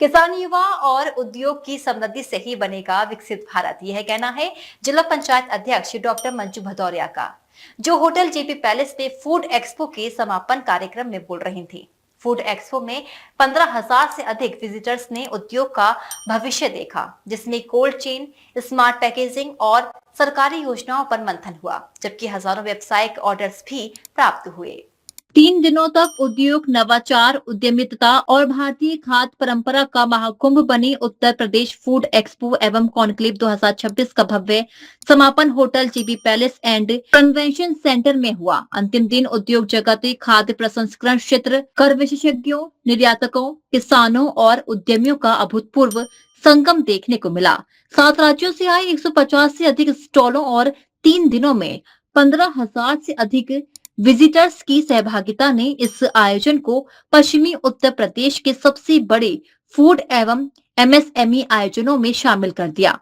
किसान, युवा और उद्योग की समृद्धि से ही बनेगा विकसित भारत, यह कहना है जिला पंचायत अध्यक्ष डॉक्टर मंजू भदौरिया का, जो होटल जेपी पैलेस में फूड एक्सपो के समापन कार्यक्रम में बोल रही थी। फूड एक्सपो में 15,000 से अधिक विजिटर्स ने उद्योग का भविष्य देखा, जिसमें कोल्ड चेन, स्मार्ट पैकेजिंग और सरकारी योजनाओं पर मंथन हुआ, जबकि हजारों व्यावसायिक ऑर्डर्स भी प्राप्त हुए। 3 दिनों तक उद्योग, नवाचार, उद्यमिता और भारतीय खाद्य परंपरा का महाकुंभ बनी उत्तर प्रदेश फूड एक्सपो एवं कॉन्क्लेव 2026 का भव्य समापन hotel GB palace and convention centre में हुआ। अंतिम दिन उद्योग जगत, खाद्य प्रसंस्करण क्षेत्र, कर विशेषज्ञों, निर्यातकों, किसानों और उद्यमियों का अभूतपूर्व संगम देखने को मिला। 7 राज्यों से आए 150 से अधिक स्टॉलों और 3 दिनों में 15,000 से अधिक विजिटर्स की सहभागिता ने इस आयोजन को पश्चिमी उत्तर प्रदेश के सबसे बड़े फूड एवं एमएसएमई आयोजनों में शामिल कर दिया।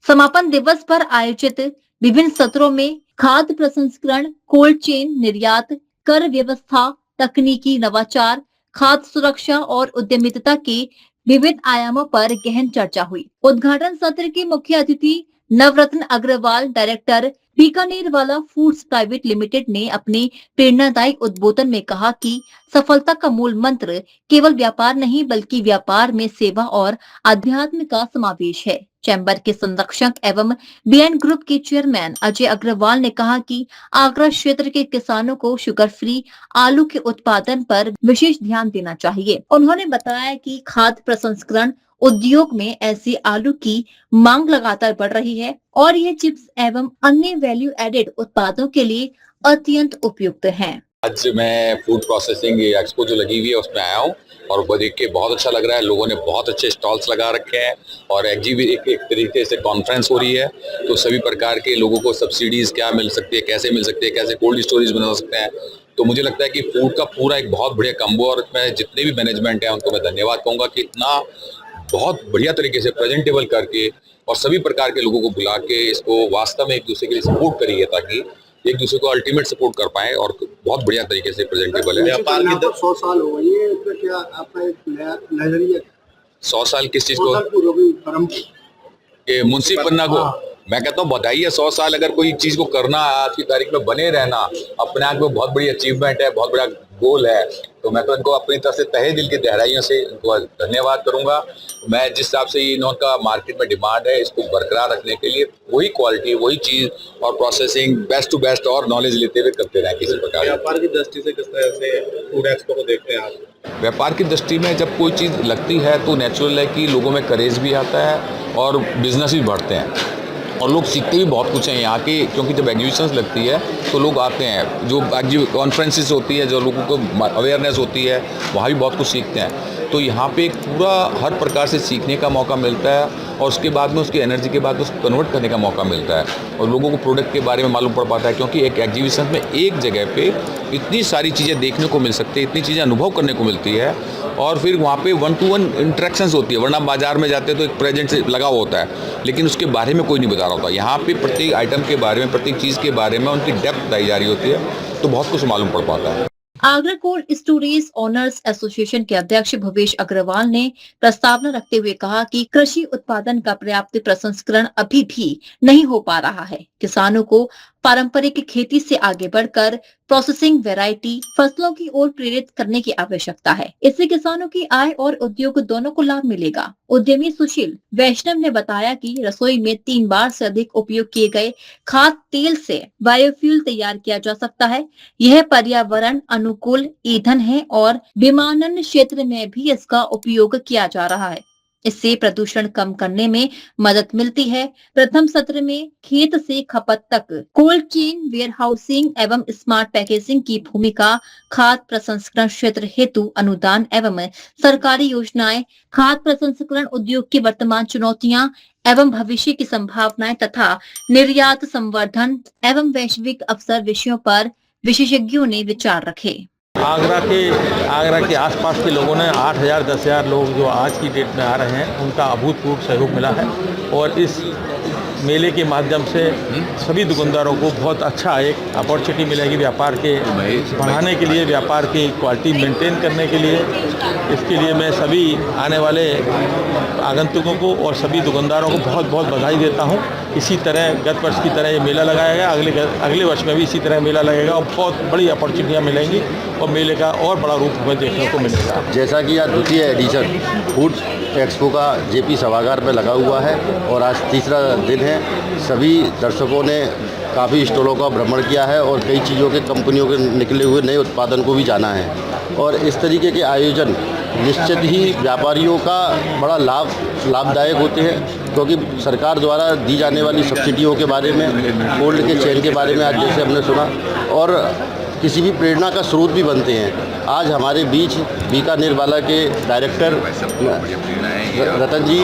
समापन दिवस पर आयोजित विभिन्न सत्रों में खाद्य प्रसंस्करण, कोल्ड चेन, निर्यात, कर व्यवस्था, तकनीकी नवाचार, खाद्य सुरक्षा और उद्यमिता के विभिन्न आयामों पर गहन चर्चा हुई। उद्घाटन सत्र के मुख्य अतिथि नवरत्न अग्रवाल, डायरेक्टर बीकानेर वाला फूड्स प्राइवेट लिमिटेड ने अपने प्रेरणादायी उद्बोधन में कहा कि सफलता का मूल मंत्र केवल व्यापार नहीं बल्कि व्यापार में सेवा और अध्यात्म का समावेश है। चैम्बर के संरक्षक एवं बीएन ग्रुप के चेयरमैन अजय अग्रवाल ने कहा कि आगरा क्षेत्र के किसानों को शुगर फ्री आलू के उत्पादन पर विशेष ध्यान देना चाहिए। उन्होंने बताया कि खाद्य प्रसंस्करण उद्योग में ऐसे आलू की मांग लगातार बढ़ रही है और ये चिप्स एवं अन्य वैल्यू एडेड उत्पादों के लिए अत्यंत उपयुक्त हैं। आज मैं फूड प्रोसेसिंग एक्सपो जो लगी हुई है उसमें आया हूँ और वो देख के बहुत अच्छा लग रहा है। लोगों ने बहुत अच्छे स्टॉल्स लगा रखे हैं और एक तरीके से कॉन्फ्रेंस हो रही है, तो सभी प्रकार के लोगों को सब्सिडीज क्या मिल सकती है, कैसे मिल सकती है, कैसे कोल्ड स्टोरेज बना सकते हैं। तो मुझे लगता है कि फूड का पूरा एक बहुत बढ़िया कम्बो, और मैं जितने भी मैनेजमेंट है उनको मैं धन्यवाद कहूँगा कि इतना बहुत बढ़िया तरीके से प्रेजेंटेबल करके और सभी प्रकार के लोगों को बुला के इसको वास्तव में एक दूसरे के लिए सपोर्ट करी है, ताकि एक दूसरे को अल्टीमेट सपोर्ट कर पाए और बहुत बढ़िया तरीके से प्रेजेंटेबल है। व्यापार की 100 साल हो गई है, इसमें क्या आपका एक नया नजरिया? 100 साल किस चीज को? मुंशी पन्ना को मैं कहता हूँ बधाई है। 100 साल अगर कोई चीज को करना, आज की तारीख में बने रहना, अपने आप में बहुत बड़ी अचीवमेंट है, बहुत बड़ा गोल है। तो मैं तो इनको अपनी तरफ से तहे दिल की गहराइयों से इनको धन्यवाद करूंगा। मैं जिस हिसाब से इनका मार्केट में डिमांड है, इसको बरकरार रखने के लिए वही क्वालिटी, वही चीज और प्रोसेसिंग बेस्ट टू बेस्ट और नॉलेज लेते हुए करते रहे किसी प्रकार। व्यापार की दृष्टि से किस तरह से फूड एक्सपो को देखते हैं आप? व्यापार की दृष्टि में जब कोई चीज़ लगती है तो नेचुरल है कि लोगों में करेज भी आता है और बिजनेस भी बढ़ते हैं और लोग सीखते भी बहुत कुछ हैं यहाँ के, क्योंकि जब एग्जीबिशंस लगती है तो लोग आते हैं, जो कॉन्फ्रेंसेस होती है, जो लोगों को अवेयरनेस होती है, वहाँ भी बहुत कुछ सीखते हैं। तो यहाँ पे एक पूरा हर प्रकार से सीखने का मौका मिलता है और उसके बाद में उसकी एनर्जी के बाद उसको कन्वर्ट करने का मौका मिलता है और लोगों को प्रोडक्ट के बारे में मालूम पड़ पाता है, क्योंकि एक एग्जीबिशन में एक जगह पे इतनी सारी चीज़ें देखने को मिल सकती है, इतनी चीज़ें अनुभव करने को मिलती है और फिर वहाँ पे 1-to-1 इंटरेक्शंस होती है। वरना बाजार में जाते तो एक प्रेजेंट से लगा हुआ होता है, लेकिन उसके बारे में कोई नहीं बता रहा होता। यहाँ पे प्रत्येक आइटम के बारे में, प्रत्येक चीज़ के बारे में उनकी डेप्थ बताई जा रही होती है, तो बहुत कुछ मालूम पड़ पाता है। Agra cold storage owners association के अध्यक्ष भवेश अग्रवाल ने प्रस्तावना रखते हुए कहा कि कृषि उत्पादन का पर्याप्त प्रसंस्करण अभी भी नहीं हो पा रहा है। किसानों को पारंपरिक खेती से आगे बढ़कर प्रोसेसिंग, वैरायटी फसलों की ओर प्रेरित करने की आवश्यकता है। इससे किसानों की आय और उद्योग दोनों को लाभ मिलेगा। उद्यमी सुशील वैष्णव ने बताया कि रसोई में 3 बार से अधिक उपयोग किए गए खाद्य तेल से बायोफ्यूल तैयार किया जा सकता है। यह पर्यावरण अनुकूल ईंधन है और विमानन क्षेत्र में भी इसका उपयोग किया जा रहा है। इससे प्रदूषण कम करने में मदद मिलती है। प्रथम सत्र में खेत से खपत तक कोल्ड चेन, वेयर हाउसिंग एवं स्मार्ट पैकेजिंग की भूमिका, खाद्य प्रसंस्करण क्षेत्र हेतु अनुदान एवं सरकारी योजनाएं, खाद्य प्रसंस्करण उद्योग की वर्तमान चुनौतियां एवं भविष्य की संभावनाएं तथा निर्यात, संवर्धन एवं वैश्विक अवसर विषयों पर विशेषज्ञों ने विचार रखे। आगरा के आसपास के लोगों ने 8,000 10,000 लोग जो आज की डेट में आ रहे हैं, उनका अभूतपूर्व सहयोग मिला है और इस मेले के माध्यम से सभी दुकानदारों को बहुत अच्छा एक अपॉर्चुनिटी मिलेगी व्यापार के बढ़ाने के लिए, व्यापार की क्वालिटी मेंटेन करने के लिए। इसके लिए मैं सभी आने वाले आगंतुकों को और सभी दुकानदारों को बहुत बहुत बधाई देता हूं। इसी तरह गत वर्ष की तरह ये मेला लगाया गया, अगले वर्ष में भी इसी तरह मेला लगेगा और बहुत बड़ी अपॉर्चुनिटियाँ मिलेंगी और मेले का और बड़ा रूप हमें देखने को मिलेगा। जैसा कि आज द्वितीय एडिशन फूड एक्सपो का जेपी सभागार में लगा हुआ है और आज तीसरा दिन है। सभी दर्शकों ने काफ़ी स्टॉलों का भ्रमण किया है और कई चीज़ों के कंपनियों के निकले हुए नए उत्पादन को भी जाना है और इस तरीके के आयोजन निश्चित ही व्यापारियों का बड़ा लाभदायक होते हैं, क्योंकि सरकार द्वारा दी जाने वाली सब्सिडियों के बारे में, कोल्ड के चेन के बारे में आज जैसे हमने सुना, और किसी भी प्रेरणा का स्रोत भी बनते हैं। आज हमारे बीच बीकानेर वाला के डायरेक्टर रतन जी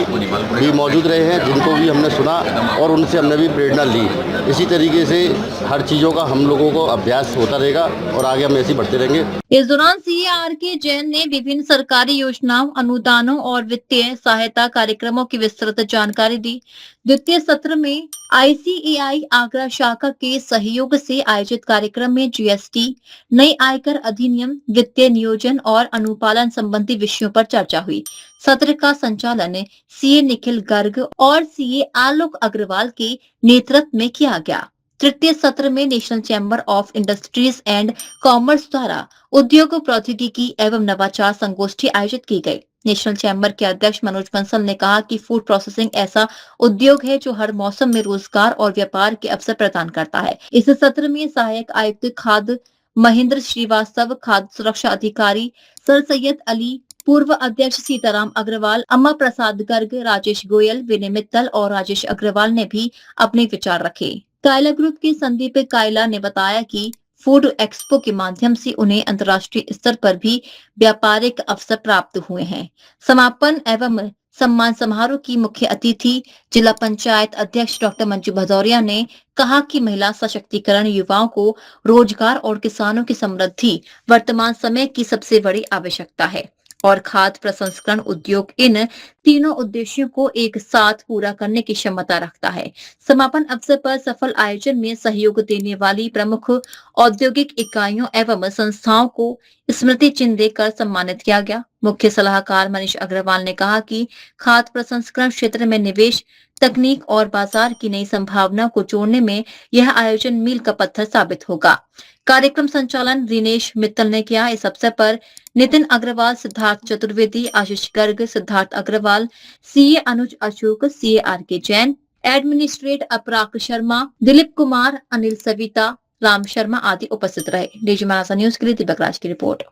भी मौजूद रहे हैं, जिनको भी हमने सुना और उनसे हमने भी प्रेरणा ली। इसी तरीके से हर चीज़ों का हम लोगों को अभ्यास होता रहेगा और आगे हम ऐसे ही बढ़ते रहेंगे। इस दौरान सीए आर.के. जैन ने विभिन्न सरकारी योजनाओं, अनुदानों और वित्तीय सहायता कार्यक्रमों की विस्तृत जानकारी दी। द्वितीय सत्र में ICAI आगरा शाखा के सहयोग से आयोजित कार्यक्रम में GST, नई आयकर अधिनियम, वित्तीय नियोजन और अनुपालन संबंधी विषयों पर चर्चा हुई। सत्र का संचालन सीए निखिल गर्ग और सीए आलोक अग्रवाल के नेतृत्व में किया गया। तृतीय सत्र में national chamber of industries and commerce द्वारा उद्योग प्रौद्योगिकी एवं नवाचार संगोष्ठी आयोजित की गई। नेशनल चैम्बर के अध्यक्ष मनोज बंसल ने कहा कि फूड प्रोसेसिंग ऐसा उद्योग है जो हर मौसम में रोजगार और व्यापार के अवसर प्रदान करता है। इस सत्र में सहायक आयुक्त खाद्य महेंद्र श्रीवास्तव, खाद्य सुरक्षा अधिकारी सर सैयद अली, पूर्व अध्यक्ष सीताराम अग्रवाल, अम्मा प्रसाद गर्ग, राजेश गोयल, विनय मित्तल और राजेश अग्रवाल ने भी अपने विचार रखे। कायला ग्रुप के संदीप कायला ने बताया कि फूड एक्सपो के माध्यम से उन्हें अंतर्राष्ट्रीय स्तर पर भी व्यापारिक अवसर प्राप्त हुए हैं। समापन एवं सम्मान समारोह की मुख्य अतिथि जिला पंचायत अध्यक्ष डॉक्टर मंजू भदौरिया ने कहा कि महिला सशक्तिकरण, युवाओं को रोजगार और किसानों की समृद्धि वर्तमान समय की सबसे बड़ी आवश्यकता है और खाद्य प्रसंस्करण उद्योग इन तीनों उद्देश्यों को एक साथ पूरा करने की क्षमता रखता है। समापन अवसर पर सफल आयोजन में सहयोग देने वाली प्रमुख औद्योगिक इकाइयों एवं संस्थाओं को स्मृति चिन्ह देकर सम्मानित किया गया। मुख्य सलाहकार मनीष अग्रवाल ने कहा कि खाद्य प्रसंस्करण क्षेत्र में निवेश, तकनीक और बाजार की नई संभावना को जोड़ने में यह आयोजन मील का पत्थर साबित होगा। कार्यक्रम संचालन दिनेश मित्तल ने किया। इस अवसर पर Nitin Agrawal, Siddharth Chaturvedi, Ashish Garg, Siddharth Agrawal, CA Anuj Ashok, CA RK. Jain, administrate Aparag Sharma, Dilip Kumar, Anil Savita, Ram Sharma आदि उपस्थित रहे। डीजी महाराजा न्यूज के लिए दीपक राज की रिपोर्ट।